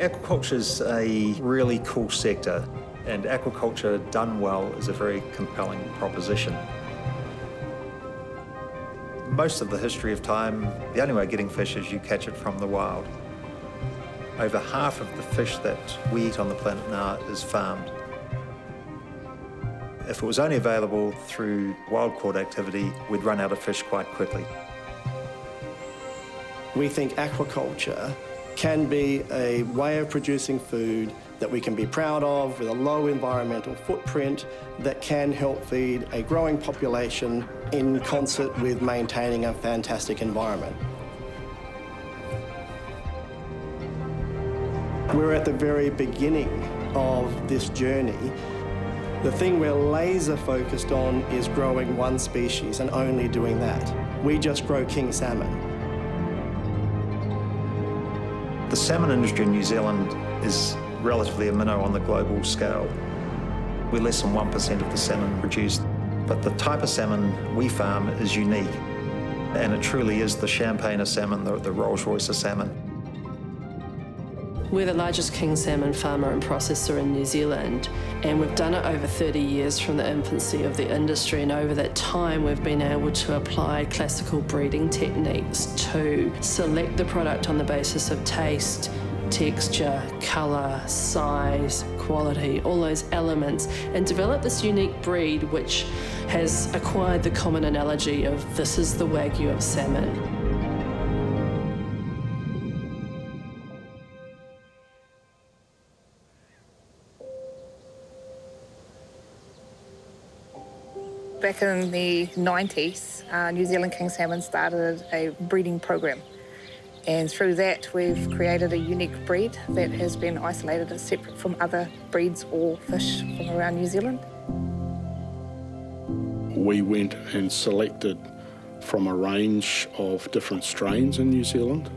Aquaculture is a really cool sector, and aquaculture done well is a very compelling proposition. Most of the history of time, the only way of getting fish is you catch it from the wild. Over half of the fish that we eat on the planet now is farmed. If it was only available through wild caught activity, we'd run out of fish quite quickly. We think aquaculture can be a way of producing food that we can be proud of, with a low environmental footprint, that can help feed a growing population in concert with maintaining a fantastic environment. We're at the very beginning of this journey. The thing we're laser focused on is growing one species and only doing that. We just grow king salmon. The salmon industry in New Zealand is relatively a minnow on the global scale. We're less than 1% of the salmon produced, but the type of salmon we farm is unique, and it truly is the champagne of salmon, the Rolls-Royce of salmon. We're the largest king salmon farmer and processor in New Zealand, and we've done it over 30 years from the infancy of the industry, and over that time we've been able to apply classical breeding techniques to select the product on the basis of taste, texture, colour, size, quality, all those elements, and develop this unique breed which has acquired the common analogy of this is the Wagyu of salmon. Back in the 90s, New Zealand King Salmon started a breeding program. And through that, we've created a unique breed that has been isolated as separate from other breeds or fish from around New Zealand. We went and selected from a range of different strains in New Zealand.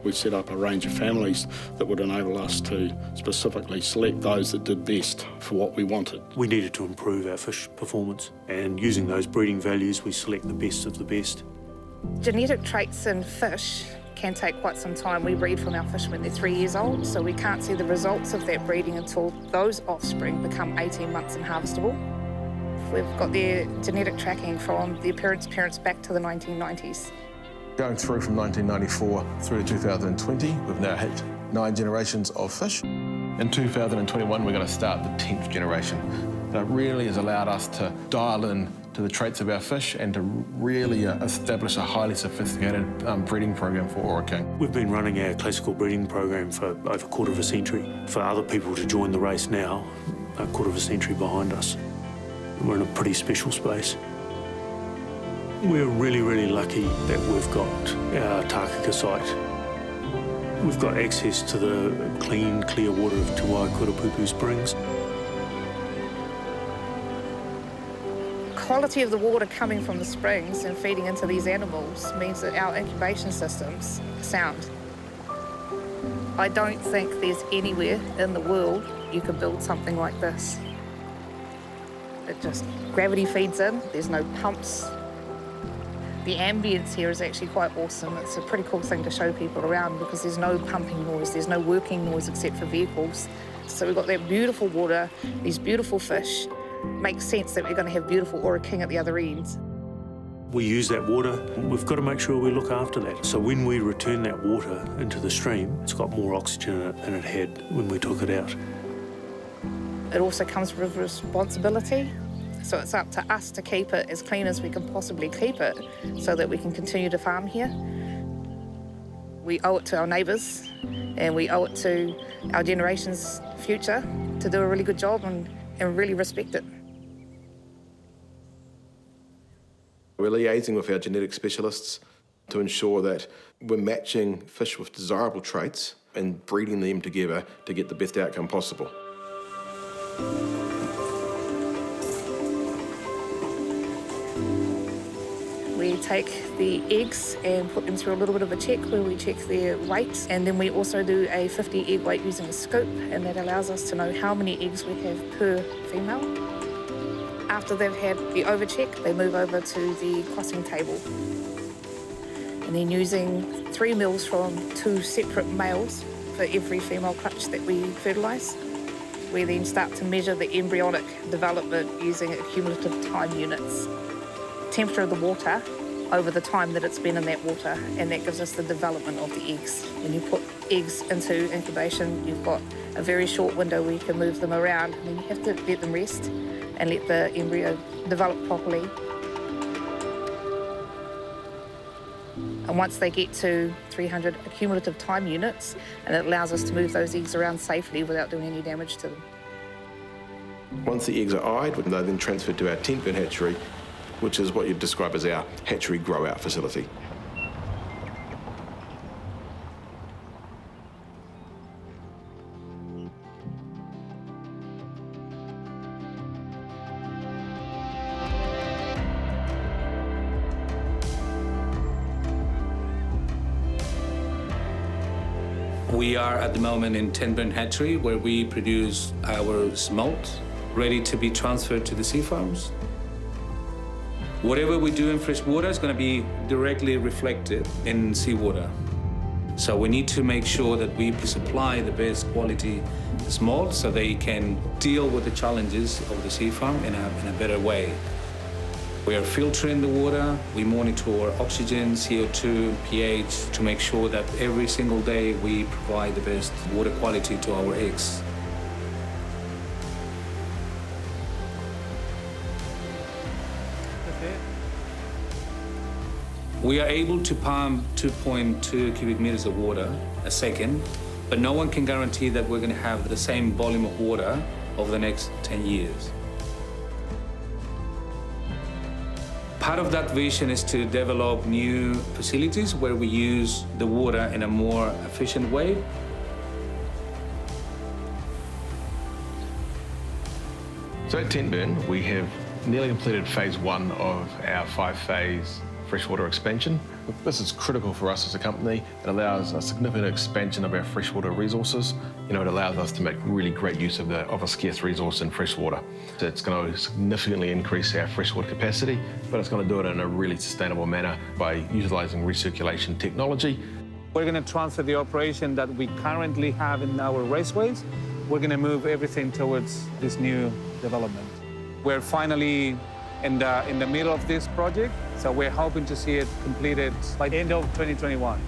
We set up a range of families that would enable us to specifically select those that did best for what we wanted. We needed to improve our fish performance, and using those breeding values, we select the best of the best. Genetic traits in fish can take quite some time. We breed from our fish when they're 3 years old, so we can't see the results of that breeding until those offspring become 18 months and harvestable. We've got their genetic tracking from their parents' back to the 1990s. Going through from 1994 through to 2020, we've now hit 9 generations of fish. In 2021, we're going to start the 10th generation. That really has allowed us to dial in to the traits of our fish and to really establish a highly sophisticated breeding program for Ōra King. We've been running our classical breeding program for over a quarter of a century. For other people to join the race now, a quarter of a century behind us, we're in a pretty special space. We're really, really lucky that we've got our Tākaka site. We've got access to the clean, clear water of Te Waikoropupū Springs. Quality of the water coming from the springs and feeding into these animals means that our incubation systems are sound. I don't think there's anywhere in the world you could build something like this. It just, gravity feeds in, there's no pumps. The ambience here is actually quite awesome. It's a pretty cool thing to show people around because there's no pumping noise, there's no working noise except for vehicles. So we've got that beautiful water, these beautiful fish. Makes sense that we're going to have beautiful Ōra King at the other end. We use that water, we've got to make sure we look after that. So when we return that water into the stream, it's got more oxygen in it than it had when we took it out. It also comes with responsibility. So it's up to us to keep it as clean as we can possibly keep it so that we can continue to farm here. We owe it to our neighbours and we owe it to our generation's future to do a really good job and really respect it. We're liaising with our genetic specialists to ensure that we're matching fish with desirable traits and breeding them together to get the best outcome possible. We take the eggs and put them through a little bit of a check where we check their weight, and then we also do a 50 egg weight using a scoop, and that allows us to know how many eggs we have per female. After they've had the overcheck, they move over to the crossing table. and then using 3 mils from 2 separate males for every female clutch that we fertilise. We then start to measure the embryonic development using accumulative time units. Temperature of the water over the time that it's been in that water, and that gives us the development of the eggs. When you put eggs into incubation, you've got a very short window where you can move them around, and then you have to let them rest and let the embryo develop properly. And once they get to 300 accumulative time units, and it allows us to move those eggs around safely without doing any damage to them. Once the eggs are eyed, they're then transferred to our tent bin hatchery, which is what you'd describe as our hatchery grow-out facility. We are at the moment in Ten Bin Hatchery, where we produce our smolt, ready to be transferred to the sea farms. Whatever we do in fresh water is going to be directly reflected in seawater. So we need to make sure that we supply the best quality smolt so they can deal with the challenges of the sea farm in a better way. We are filtering the water, we monitor oxygen, CO2, pH to make sure that every single day we provide the best water quality to our eggs. We are able to pump 2.2 cubic meters of water a second, but no one can guarantee that we're going to have the same volume of water over the next 10 years. Part of that vision is to develop new facilities where we use the water in a more efficient way. So at Tent Burn, we have nearly completed phase 1 of our 5-phase freshwater expansion. This is critical for us as a company. It allows a significant expansion of our freshwater resources. It allows us to make really great use of a scarce resource in freshwater. So it's going to significantly increase our freshwater capacity, but it's going to do it in a really sustainable manner by utilising recirculation technology. We're going to transfer the operation that we currently have in our raceways. We're going to move everything towards this new development. We're finally in the middle of this project, so we're hoping to see it completed by the end of 2021.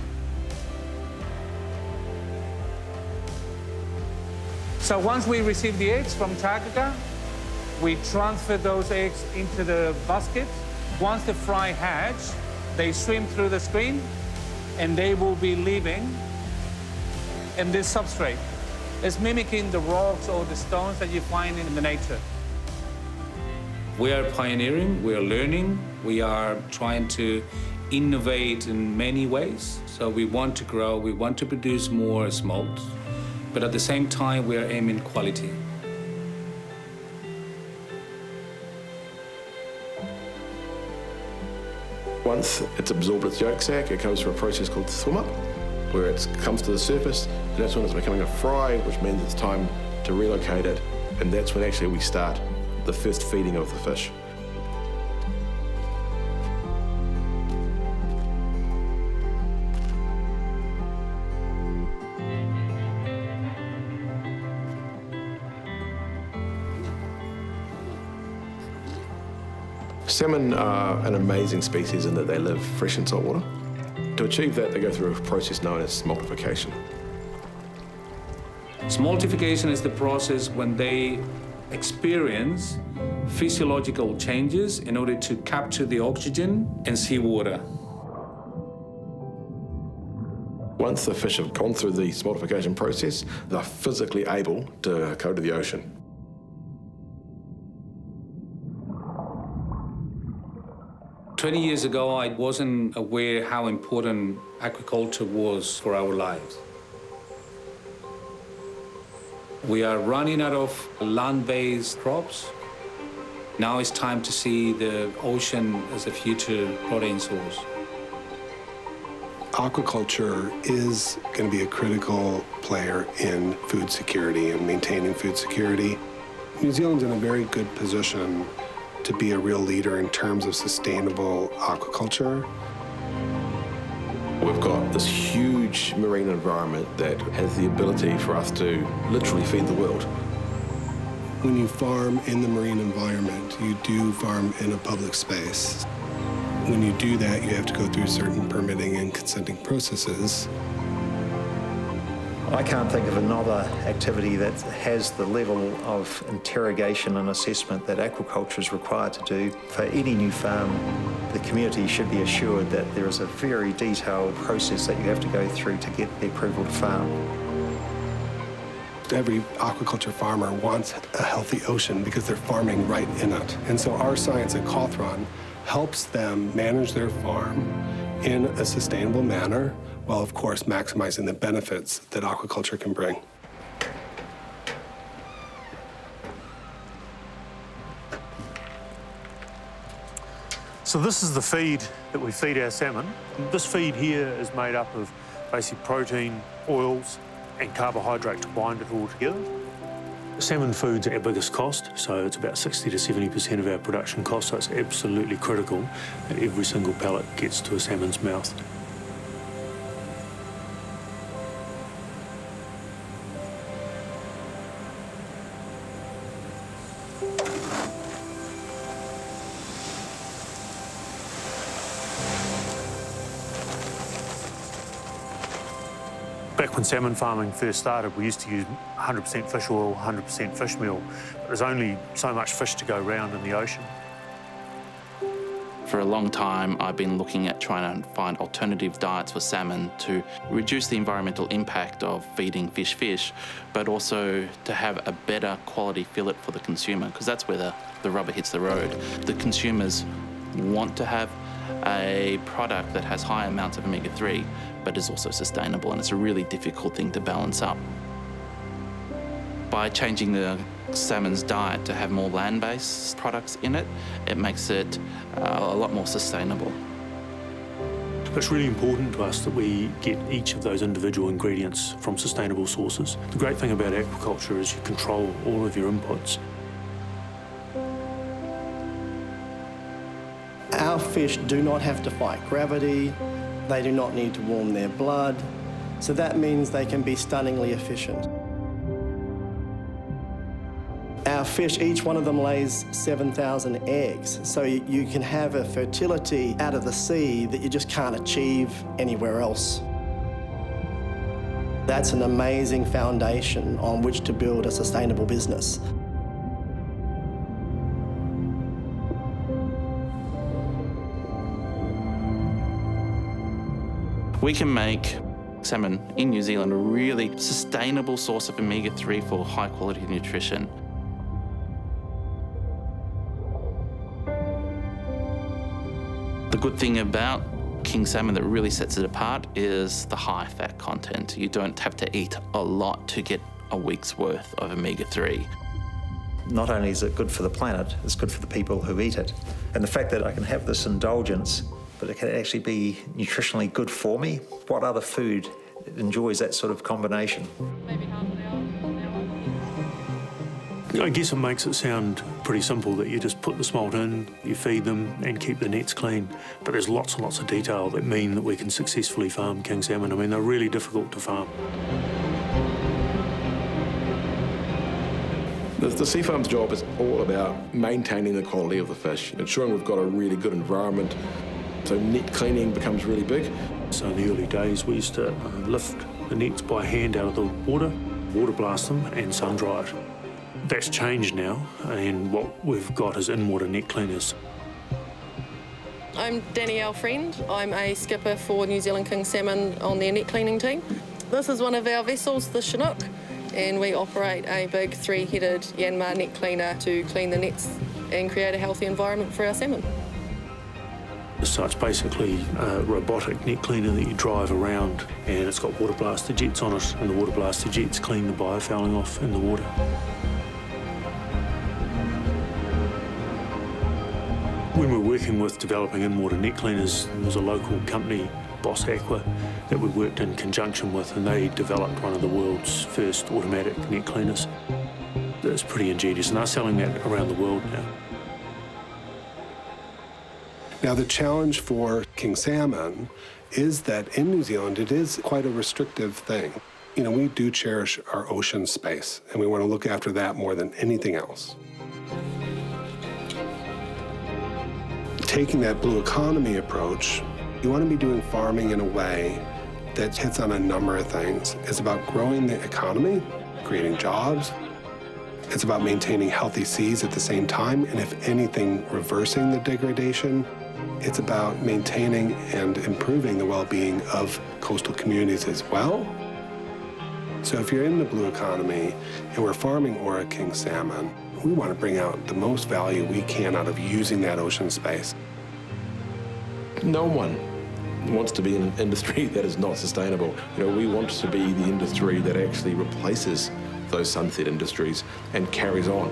So once we receive the eggs from Takaka, we transfer those eggs into the basket. Once the fry hatch, they swim through the screen, and they will be living in this substrate. It's mimicking the rocks or the stones that you find in the nature. We are pioneering, we are learning, we are trying to innovate in many ways. So we want to grow, we want to produce more smolt, but at the same time we are aiming quality. Once it's absorbed its yolk sac, it goes through a process called swim up, where it comes to the surface, and that's when it's becoming a fry, which means it's time to relocate it, and that's when actually we start the first feeding of the fish. Salmon are an amazing species in that they live fresh in salt water. To achieve that, they go through a process known as smoltification. Smoltification is the process when they experience physiological changes in order to capture the oxygen in seawater. Once the fish have gone through the smoltification process, they're physically able to go to the ocean. "20 years ago, I wasn't aware how important aquaculture was for our lives. We are running out of land-based crops. Now it's time to see the ocean as a future protein source. Aquaculture is going to be a critical player in food security and maintaining food security. New Zealand's in a very good position to be a real leader in terms of sustainable aquaculture. We've got this huge marine environment that has the ability for us to literally feed the world. When you farm in the marine environment, you do farm in a public space. When you do that, you have to go through certain permitting and consenting processes. I can't think of another activity that has the level of interrogation and assessment that aquaculture is required to do. For any new farm, the community should be assured that there is a very detailed process that you have to go through to get the approval to farm. Every aquaculture farmer wants a healthy ocean because they're farming right in it. And so our science at Cawthron helps them manage their farm in a sustainable manner, while of course maximizing the benefits that aquaculture can bring. So this is the feed that we feed our salmon. This feed here is made up of basic protein, oils, and carbohydrate to bind it all together. Salmon food's our biggest cost, so it's about 60 to 70% of our production cost, so it's absolutely critical that every single pellet gets to a salmon's mouth. Back when salmon farming first started, we used to use 100% fish oil, 100% fish meal, but there's only so much fish to go around in the ocean. For a long time, I've been looking at trying to find alternative diets for salmon to reduce the environmental impact of feeding fish, but also to have a better quality fillet for the consumer, because that's where the rubber hits the road. The consumers want to have a product that has high amounts of omega-3, but is also sustainable, and it's a really difficult thing to balance up. By changing the salmon's diet to have more land-based products in it, it makes it a lot more sustainable. It's really important to us that we get each of those individual ingredients from sustainable sources. The great thing about aquaculture is you control all of your inputs. Our fish do not have to fight gravity, they do not need to warm their blood, so that means they can be stunningly efficient. Our fish, each one of them lays 7,000 eggs, so you can have a fertility out of the sea that you just can't achieve anywhere else. That's an amazing foundation on which to build a sustainable business. We can make salmon in New Zealand a really sustainable source of omega-3 for high quality nutrition. The good thing about king salmon that really sets it apart is the high fat content. You don't have to eat a lot to get a week's worth of omega-3. Not only is it good for the planet, it's good for the people who eat it. And the fact that I can have this indulgence, but it can actually be nutritionally good for me. What other food enjoys that sort of combination? Maybe half an hour. I guess it makes it sound pretty simple that you just put the smolt in, you feed them and keep the nets clean. But there's lots and lots of detail that mean that we can successfully farm king salmon. I mean, they're really difficult to farm. The sea farm's job is all about maintaining the quality of the fish, ensuring we've got a really good environment. So net cleaning becomes really big. So in the early days, we used to lift the nets by hand out of the water blast them and sun dry it. That's changed now, and what we've got is in-water net cleaners. I'm Danielle Friend. I'm a skipper for New Zealand King Salmon on their net cleaning team. This is one of our vessels, the Chinook, and we operate a big 3-headed Yanmar net cleaner to clean the nets and create a healthy environment for our salmon. So it's basically a robotic net cleaner that you drive around, and it's got water blaster jets on it, and the water blaster jets clean the biofouling off in the water. When we're working with developing in-water net cleaners, there was a local company, Boss Aqua, that we worked in conjunction with, and they developed one of the world's first automatic net cleaners. It's pretty ingenious, and they're selling that around the world now. Now, the challenge for king salmon is that in New Zealand, it is quite a restrictive thing. You know, we do cherish our ocean space, and we want to look after that more than anything else. Taking that blue economy approach, you want to be doing farming in a way that hits on a number of things. It's about growing the economy, creating jobs. It's about maintaining healthy seas at the same time, and if anything, reversing the degradation. It's about maintaining and improving the well-being of coastal communities as well. So if you're in the blue economy and we're farming Ōra King salmon, we want to bring out the most value we can out of using that ocean space. No one wants to be in an industry that is not sustainable. You know, we want to be the industry that actually replaces those sunset industries and carries on.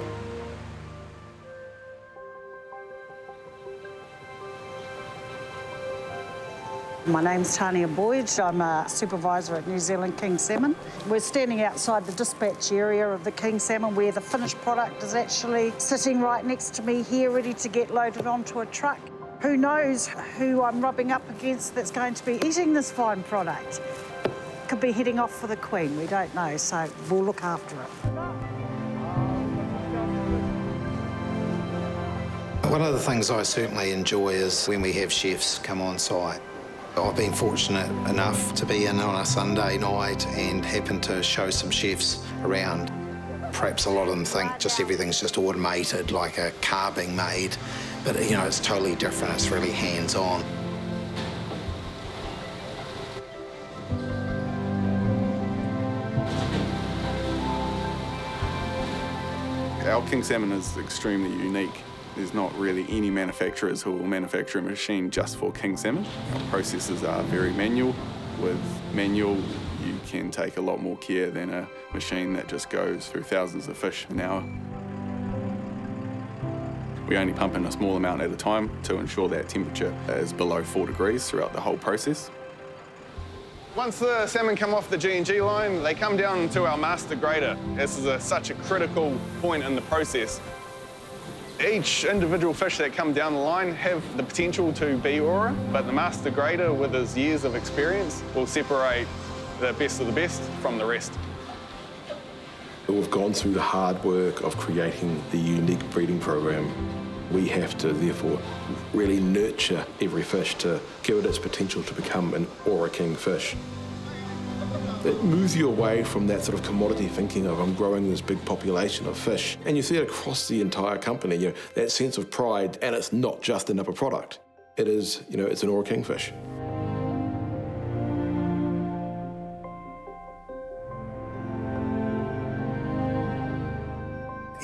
My name's Tania Boyd. I'm a supervisor at New Zealand King Salmon. We're standing outside the dispatch area of the King Salmon where the finished product is actually sitting right next to me here, ready to get loaded onto a truck. Who knows who I'm rubbing up against that's going to be eating this fine product? Could be heading off for the Queen, we don't know, so we'll look after it. One of the things I certainly enjoy is when we have chefs come on site. I've been fortunate enough to be in on a Sunday night and happen to show some chefs around. Perhaps a lot of them think just everything's just automated, like a car being made, but you know, it's totally different, it's really hands-on. Our king salmon is extremely unique. There's not really any manufacturers who will manufacture a machine just for king salmon. Our processes are very manual. With manual, you can take a lot more care than a machine that just goes through thousands of fish an hour. We only pump in a small amount at a time to ensure that temperature is below 4 degrees throughout the whole process. Once the salmon come off the G&G line, they come down to our master grader. This is such a critical point in the process. Each individual fish that come down the line have the potential to be Ōra, but the master grader, with his years of experience, will separate the best of the best from the rest. We've gone through the hard work of creating the unique breeding program. We have to, therefore, really nurture every fish to give it its potential to become an Ōra King fish. It moves you away from that sort of commodity thinking of I'm growing this big population of fish. And you see it across the entire company, you know, that sense of pride, and it's not just another product. It is, you know, it's an Ōra King fish.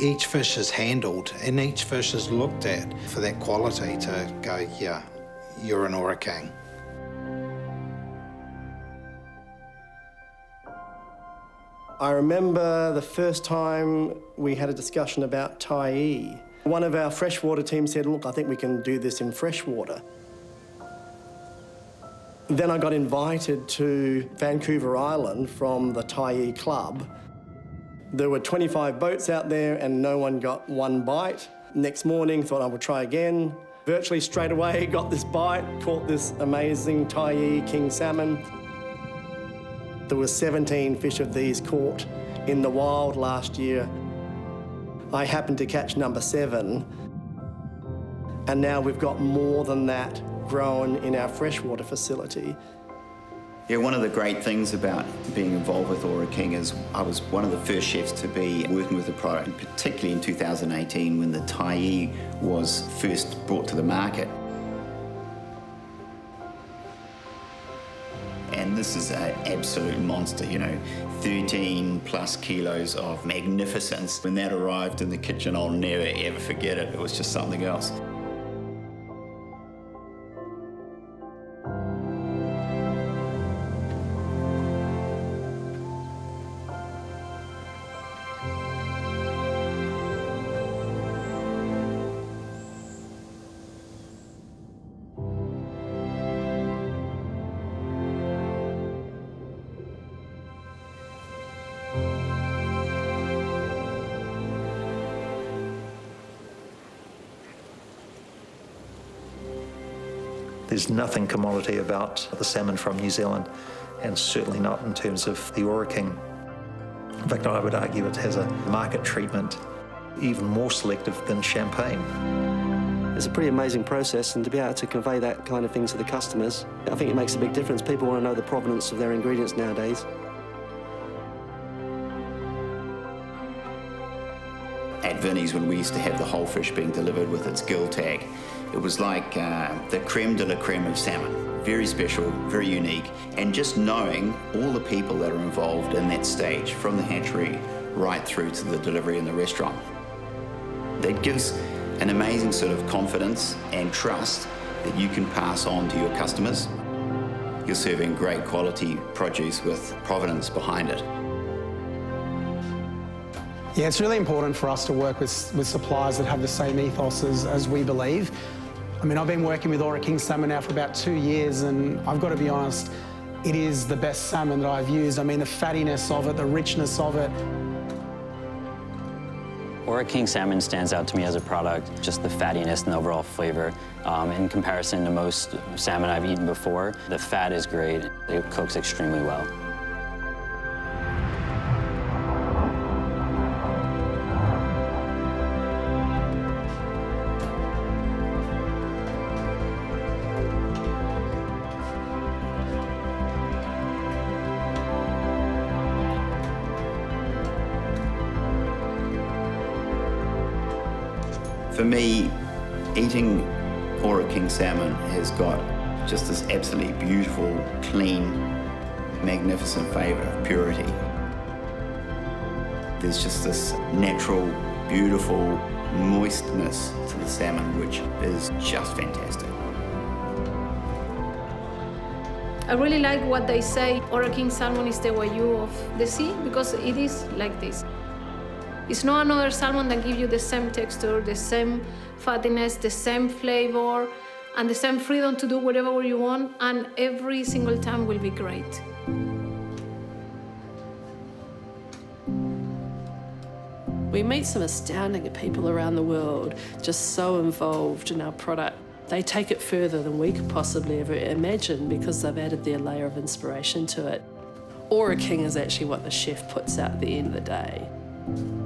Each fish is handled and each fish is looked at for that quality to go, yeah, you're an Ōra King. I remember the first time we had a discussion about tyee. One of our freshwater team said, look, I think we can do this in freshwater. Then I got invited to Vancouver Island from the tyee club. There were 25 boats out there and no one got one bite. Next morning, thought I would try again. Virtually straight away, got this bite, caught this amazing tyee king salmon. There were 17 fish of these caught in the wild last year. I happened to catch number 7, and now we've got more than that grown in our freshwater facility. Yeah, one of the great things about being involved with Ōra King is I was one of the first chefs to be working with the product, particularly in 2018 when the tyee was first brought to the market. And this is an absolute monster, you know, 13 plus kilos of magnificence. When that arrived in the kitchen, I'll never ever forget it. It was just something else. There's nothing commodity about the salmon from New Zealand, and certainly not in terms of the Ōra King. In fact, I would argue it has a market treatment even more selective than champagne. It's a pretty amazing process, and to be able to convey that kind of thing to the customers, I think it makes a big difference. People want to know the provenance of their ingredients nowadays. At Vinnie's, when we used to have the whole fish being delivered with its gill tag, it was like the creme de la creme of salmon. Very special, very unique, and just knowing all the people that are involved in that stage, from the hatchery right through to the delivery in the restaurant. That gives an amazing sort of confidence and trust that you can pass on to your customers. You're serving great quality produce with provenance behind it. Yeah, it's really important for us to work with suppliers that have the same ethos as we believe. I mean, I've been working with Ōra King Salmon now for about 2 years, and I've got to be honest, it is the best salmon that I've used. I mean, the fattiness of it, the richness of it. Ōra King Salmon stands out to me as a product, just the fattiness and the overall flavor. In comparison to most salmon I've eaten before, the fat is great. It cooks extremely well. For me, eating Ōra King Salmon has got just this absolutely beautiful, clean, magnificent flavour of purity. There's just this natural, beautiful moistness to the salmon, which is just fantastic. I really like what they say, Ōra King Salmon is the Wagyu of the sea, because it is like this. It's not another salmon that gives you the same texture, the same fattiness, the same flavor, and the same freedom to do whatever you want, and every single time will be great. We meet some astounding people around the world, just so involved in our product. They take it further than we could possibly ever imagine because they've added their layer of inspiration to it. Ōra King is actually what the chef puts out at the end of the day.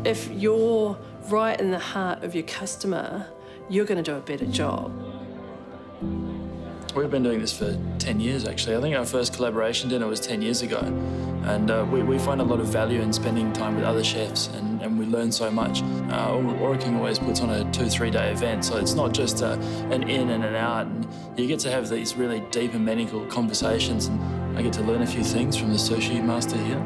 If you're right in the heart of your customer, you're going to do a better job. We've been doing this for 10 years, actually. I think our first collaboration dinner was 10 years ago. And we find a lot of value in spending time with other chefs, and we learn so much. Ōra King always puts on a 2-3 day event, so it's not just an in and an out. And you get to have these really deep and meaningful conversations, and I get to learn a few things from the sushi master here.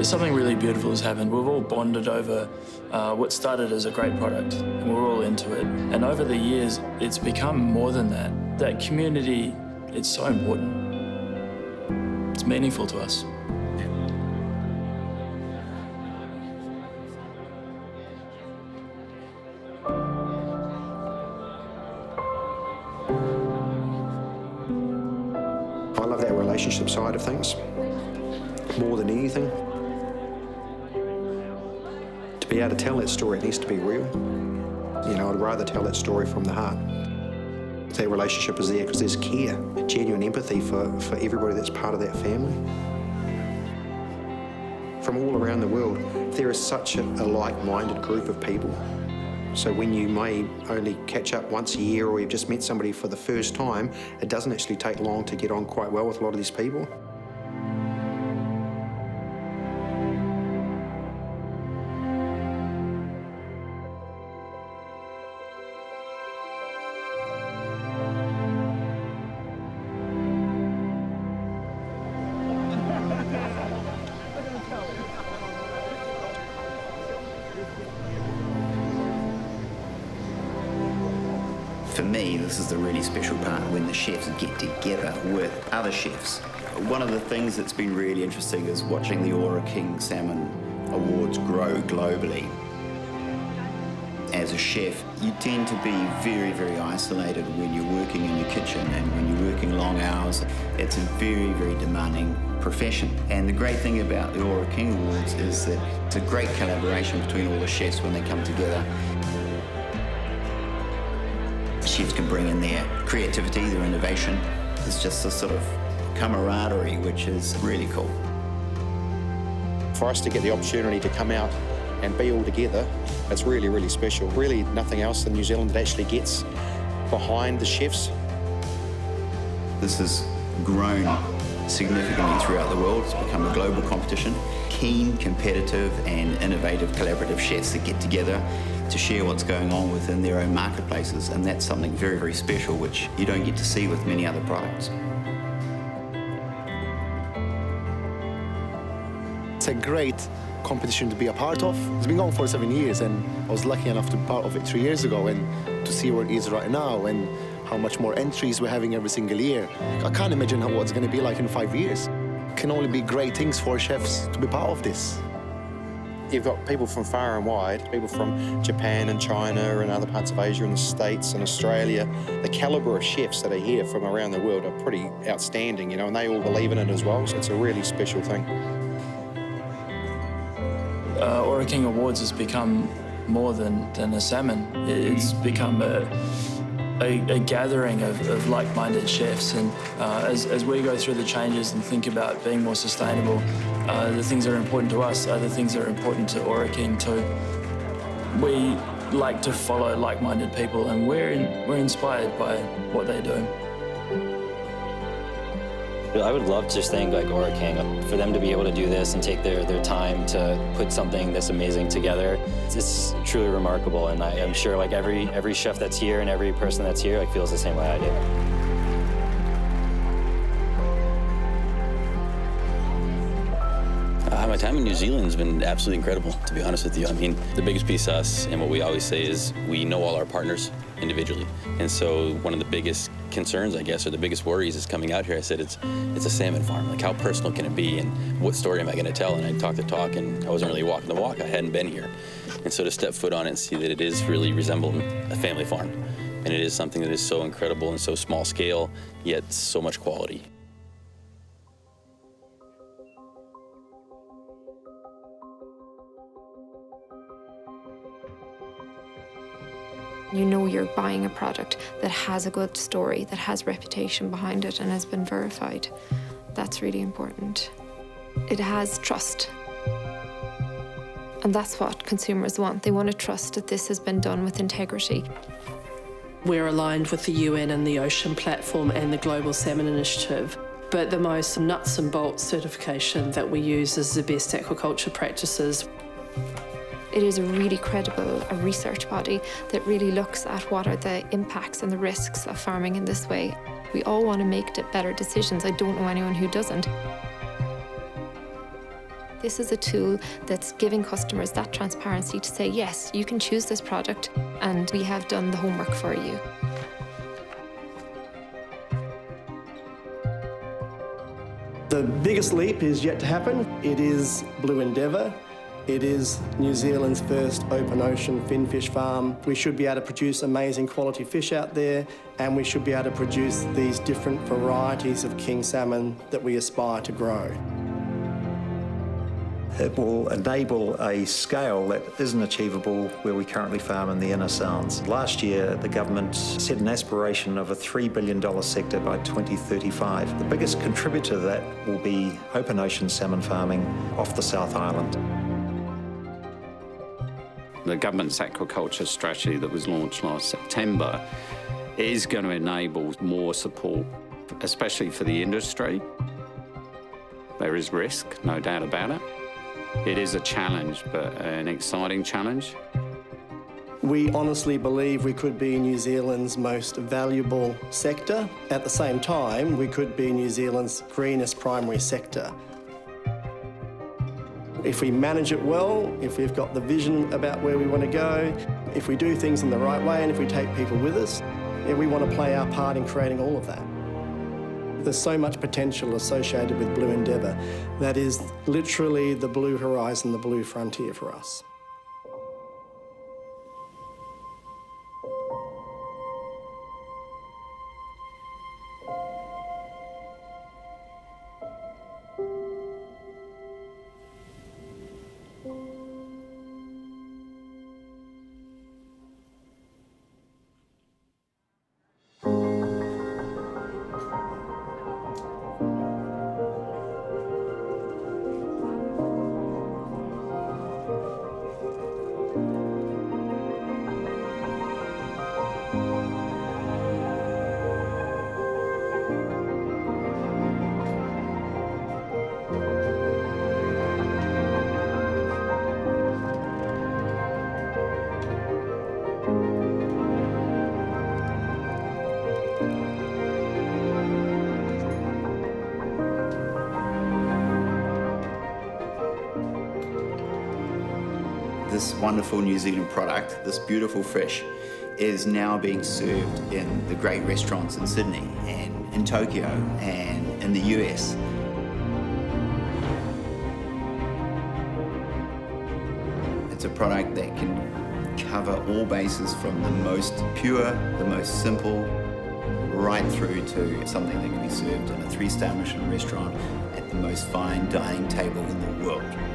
Something really beautiful has happened. We've all bonded over what started as a great product, and we're all into it. And over the years, it's become more than that. That community, it's so important. It's meaningful to us. I love that relationship side of things more than anything. To be able to tell that story, it needs to be real. You know, I'd rather tell that story from the heart. That relationship is there because there's care, genuine empathy for everybody that's part of that family. From all around the world, there is such a like-minded group of people. So when you may only catch up once a year or you've just met somebody for the first time, it doesn't actually take long to get on quite well with a lot of these people. For me, this is the really special part when the chefs get together with other chefs. One of the things that's been really interesting is watching the Ōra King Salmon Awards grow globally. As a chef, you tend to be very, very isolated when you're working in your kitchen and when you're working long hours. It's a very, very demanding profession. And the great thing about the Ōra King Awards is that it's a great collaboration between all the chefs when they come together. chefs can bring in their creativity, their innovation. It's just a sort of camaraderie, which is really cool. For us to get the opportunity to come out and be all together, it's really, really special. Really nothing else in New Zealand that actually gets behind the chefs. This has grown significantly throughout the world. It's become a global competition. Keen, competitive and innovative collaborative chefs that get together to share what's going on within their own marketplaces, and that's something very, very special which you don't get to see with many other products. It's a great competition to be a part of. It's been going for 7 years, and I was lucky enough to be part of it 3 years ago, and to see where it is right now and how much more entries we're having every single year. I can't imagine what it's going to be like in 5 years. It can only be great things for chefs to be part of this. You've got people from far and wide, people from Japan and China and other parts of Asia and the States and Australia. The calibre of chefs that are here from around the world are pretty outstanding, and they all believe in it as well, so it's a really special thing. Ōra King Awards has become more than a salmon. It's become a gathering of like-minded chefs, and as we go through the changes and think about being more sustainable, the things that are important to us are the things that are important to Ōra King too. We like to follow like-minded people, and we're inspired by what they do. I would love to thank Ōra King for them to be able to do this and take their time to put something this amazing together. It's truly remarkable, and I'm sure every chef that's here and every person that's here feels the same way I do. My time in New Zealand has been absolutely incredible, to be honest with you. I mean, the biggest piece to us, and what we always say is we know all our partners individually. And so one of the biggest concerns, I guess, or the biggest worries is coming out here. I said, it's a salmon farm. How personal can it be? And what story am I going to tell? And I talked the talk, and I wasn't really walking the walk. I hadn't been here. And so to step foot on it and see that it is really resembling a family farm. And it is something that is so incredible and so small scale, yet so much quality. You know you're buying a product that has a good story, that has reputation behind it and has been verified. That's really important. It has trust. And that's what consumers want. They want to trust that this has been done with integrity. We're aligned with the UN and the Ocean Platform and the Global Salmon Initiative. But the most nuts and bolts certification that we use is the best aquaculture practices. It is a really credible research body that really looks at what are the impacts and the risks of farming in this way. We all want to make better decisions. I don't know anyone who doesn't. This is a tool that's giving customers that transparency to say, yes, you can choose this product and we have done the homework for you. The biggest leap is yet to happen. It is Blue Endeavour. It is New Zealand's first open ocean finfish farm. We should be able to produce amazing quality fish out there, and we should be able to produce these different varieties of king salmon that we aspire to grow. It will enable a scale that isn't achievable where we currently farm in the inner sounds. Last year, the government set an aspiration of a $3 billion sector by 2035. The biggest contributor to that will be open ocean salmon farming off the South Island. The government's aquaculture strategy that was launched last September is going to enable more support, especially for the industry. There is risk, no doubt about it. It is a challenge, but an exciting challenge. We honestly believe we could be New Zealand's most valuable sector. At the same time, we could be New Zealand's greenest primary sector. If we manage it well, if we've got the vision about where we want to go, if we do things in the right way, and if we take people with us, we want to play our part in creating all of that. There's so much potential associated with Blue Endeavour. That is literally the blue horizon, the blue frontier for us. this wonderful New Zealand product, this beautiful fish, is now being served in the great restaurants in Sydney and in Tokyo and in the US. It's a product that can cover all bases from the most pure, the most simple, right through to something that can be served in a 3-star Michelin restaurant at the most fine dining table in the world.